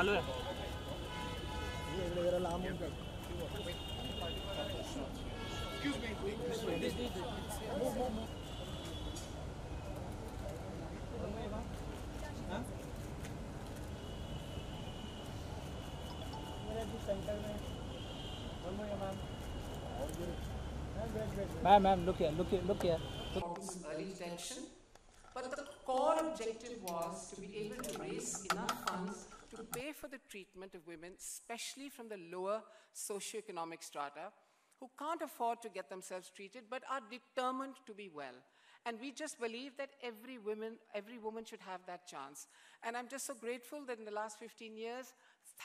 चालू है. Ma'am, look here. Early detection, but the core objective was to be able to raise enough funds to pay for the treatment of women, especially from the lower socioeconomic strata, who can't afford to get themselves treated but are determined to be well. And we just believe that every woman should have that chance. And I'm just so grateful that in the last 15 years,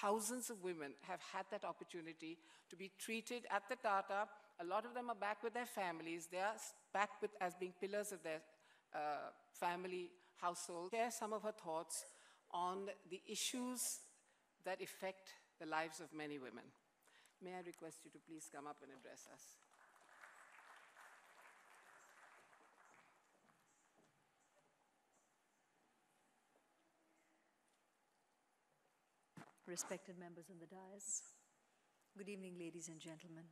thousands of women have had that opportunity to be treated at the Tata. A lot of them are back with their families. They are back as being pillars of their family household. Share some of her thoughts on the issues that affect the lives of many women. May I request you to please come up and address us? Respected members on the dais, good evening, ladies and gentlemen.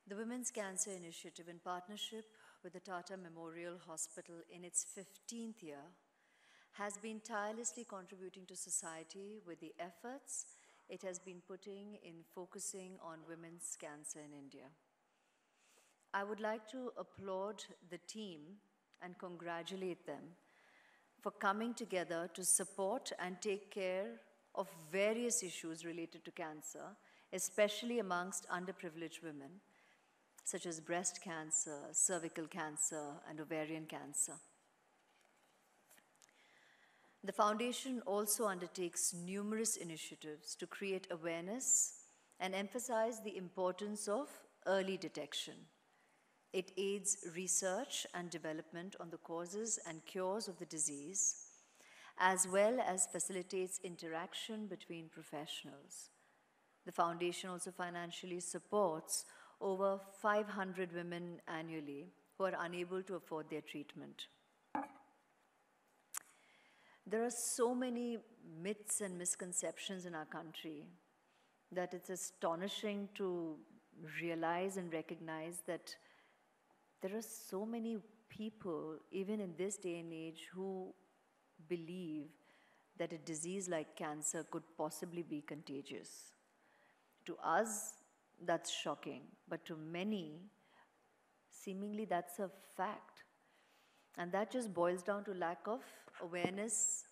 The Women's Cancer Initiative, in partnership with the Tata Memorial Hospital in its 15th year, has been tirelessly contributing to society with the efforts it has been putting in focusing on women's cancer in India. I would like to applaud the team and congratulate them for coming together to support and take care of various issues related to cancer, especially amongst underprivileged women, such as breast cancer, cervical cancer, and ovarian cancer. The foundation also undertakes numerous initiatives to create awareness and emphasize the importance of early detection. It aids research and development on the causes and cures of the disease, as well as facilitates interaction between professionals. The foundation also financially supports over 500 women annually who are unable to afford their treatment. There are so many myths and misconceptions in our country that it's astonishing to realize and recognize that there are so many people, even in this day and age, who believe that a disease like cancer could possibly be contagious. To us, that's shocking, but to many, seemingly that's a fact. And that just boils down to lack of awareness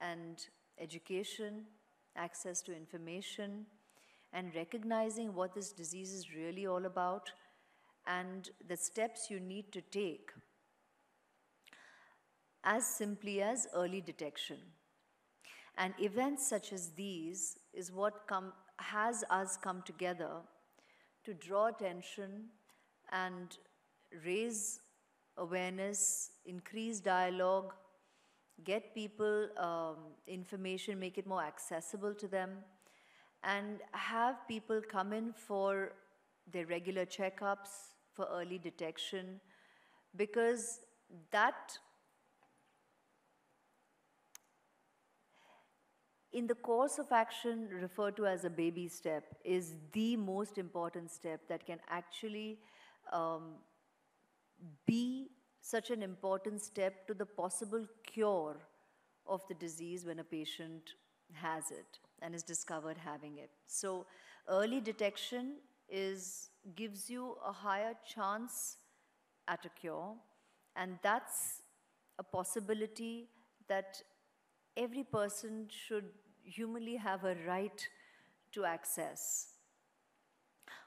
and education, access to information, and recognizing what this disease is really all about and the steps you need to take, as simply as early detection. And events such as these is what has us come together to draw attention and raise awareness, increase dialogue, get people information, make it more accessible to them, and have people come in for their regular checkups, for early detection, because that, in the course of action referred to as a baby step, is the most important step that can actually be such an important step to the possible cure of the disease when a patient has it and is discovered having it. So early detection gives you a higher chance at a cure, and that's a possibility that every person should humanly have a right to access.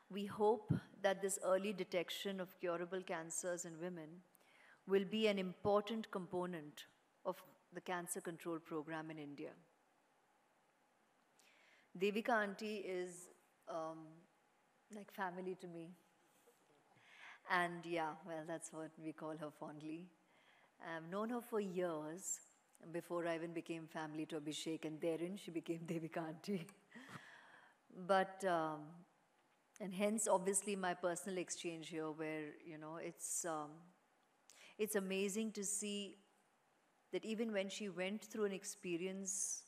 We hope that this early detection of curable cancers in women will be an important component of the cancer control program in India. Devika auntie is like family to me. And yeah, well, that's what we call her fondly. I've known her for years, before I even became family to Abhishek, and therein she became Devika auntie. But, and hence obviously my personal exchange here where, you know, it's amazing to see that even when she went through an experience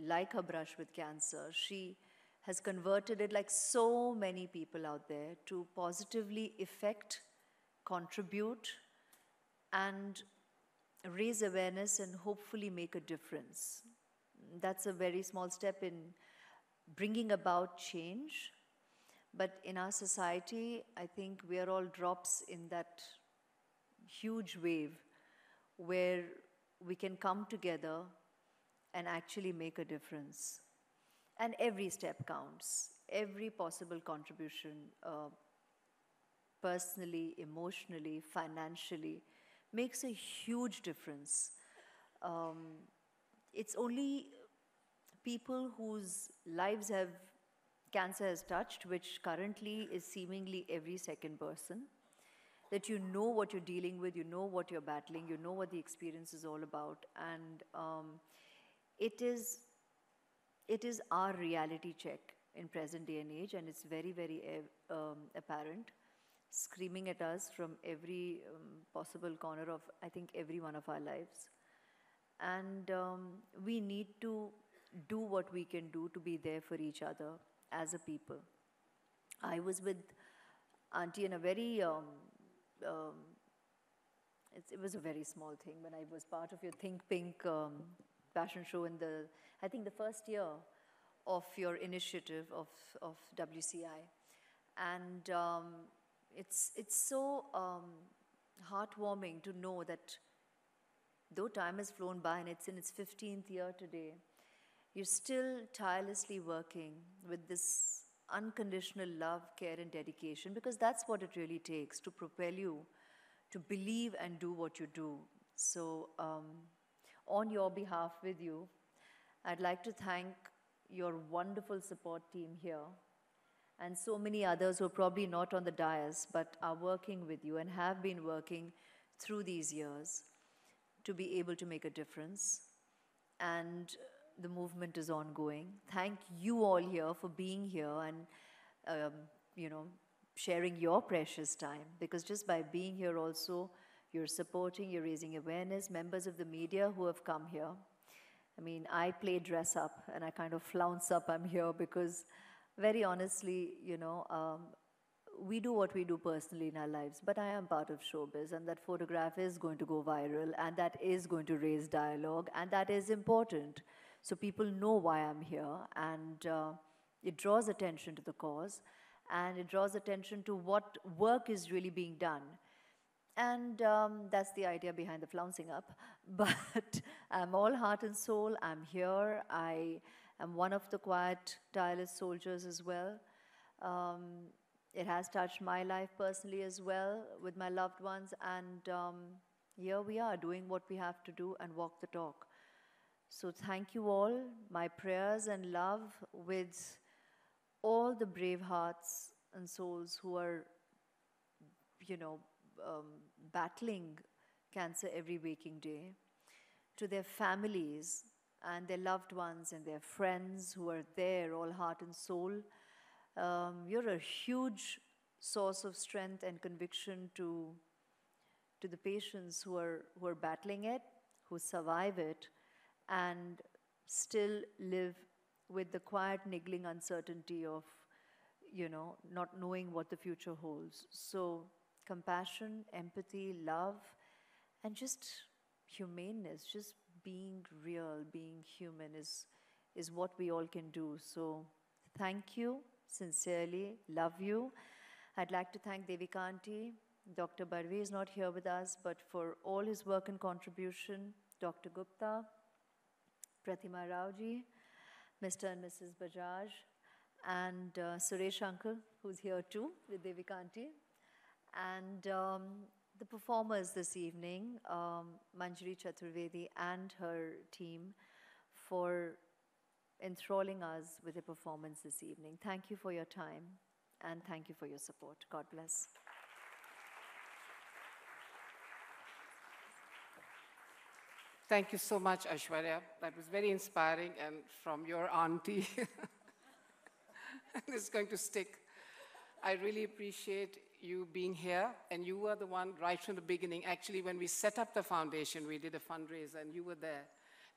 like her brush with cancer, she has converted it, like so many people out there, to positively affect, contribute, and raise awareness and hopefully make a difference. That's a very small step in bringing about change. But in our society, I think we are all drops in that huge wave where we can come together and actually make a difference. And every step counts. Every possible contribution, personally, emotionally, financially, makes a huge difference. It's only people whose lives have cancer has touched, which currently is seemingly every second person, that you know what you're dealing with, you know what you're battling, you know what the experience is all about, and it is our reality check in present day and age, and it's very, very apparent, screaming at us from every possible corner of, I think, every one of our lives. And we need to do what we can do to be there for each other as a people. I was with Auntie in a very, it was a very small thing when I was part of your Think Pink fashion show in the, I think the first year of your initiative of WCI. And it's so heartwarming to know that though time has flown by and it's in its 15th year today, you're still tirelessly working with this unconditional love, care, and dedication, because that's what it really takes to propel you to believe and do what you do. So on your behalf with you, I'd like to thank your wonderful support team here and so many others who are probably not on the dais but are working with you and have been working through these years to be able to make a difference. And the movement is ongoing. Thank you all here for being here and sharing your precious time, because just by being here also, you're supporting, you're raising awareness. Members of the media who have come here, I mean, I play dress up and I kind of flounce up, I'm here because very honestly, we do what we do personally in our lives, but I am part of showbiz, and that photograph is going to go viral, and that is going to raise dialogue, and that is important. So people know why I'm here, and it draws attention to the cause, and it draws attention to what work is really being done. And that's the idea behind the flouncing up. But I'm all heart and soul. I'm here. I am one of the quiet, tireless soldiers as well. It has touched my life personally as well with my loved ones. And here we are doing what we have to do and walk the talk. So thank you all. My prayers and love with all the brave hearts and souls who are, battling cancer every waking day, to their families and their loved ones and their friends who are there, all heart and soul. You're a huge source of strength and conviction to the patients who are battling it, who survive it, and still live with the quiet, niggling uncertainty of, not knowing what the future holds. So compassion, empathy, love, and just humaneness, just being real, being human is what we all can do. So thank you, sincerely, love you. I'd like to thank Devika Aunty. Dr. Barve is not here with us, but for all his work and contribution, Dr. Gupta, Pratima Raoji, Mr. and Mrs. Bajaj, and Suresh Uncle, who's here too with Devika Aunty. And the performers this evening, Manjari Chaturvedi and her team, for enthralling us with a performance this evening. Thank you for your time, and thank you for your support. God bless. Thank you so much, Aishwarya. That was very inspiring, and from your auntie, it's going to stick. I really appreciate you being here, and you were the one right from the beginning. Actually, when we set up the foundation, we did a fundraiser, and you were there.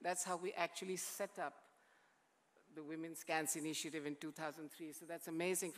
That's how we actually set up the Women's Cancer Initiative in 2003. So that's amazing.